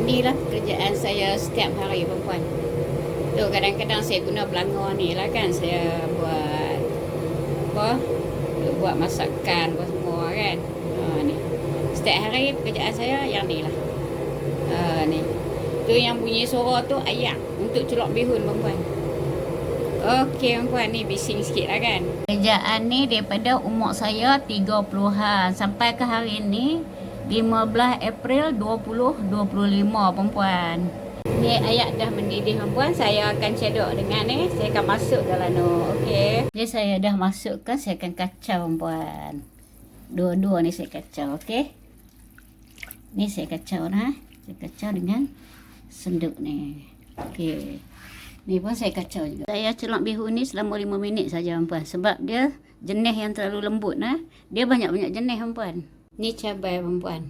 Inilah pekerjaan saya setiap hari perempuan. Tu kadang-kadang saya guna belanga ni lah kan. Saya buat apa? Buat masakan, buat semua kan. Ni. Setiap hari pekerjaan saya yang ni lah. Ni. Tu yang bunyi suara tu ayam untuk celok bihun perempuan. Okey perempuan, ni bising sikit lah kan. Kerjaan ni daripada umur saya 30-an sampai ke hari ni 15 April 2025 perempuan. Ni ayak dah mendidih perempuan. Saya akan cedok dengan ni. Saya akan masuk dalam tu. Okey. Jadi saya dah masukkan, saya akan kacau perempuan. Dua-dua ni saya kacau, okey. Ni saya kacau lah. Saya kacau dengan senduk ni. Okey. Ni pun saya kacau juga. Saya celok bihun ni selama 5 minit saja perempuan. Sebab dia jenis yang terlalu lembut lah. Dia banyak-banyak jenis perempuan. Ni cabai perempuan.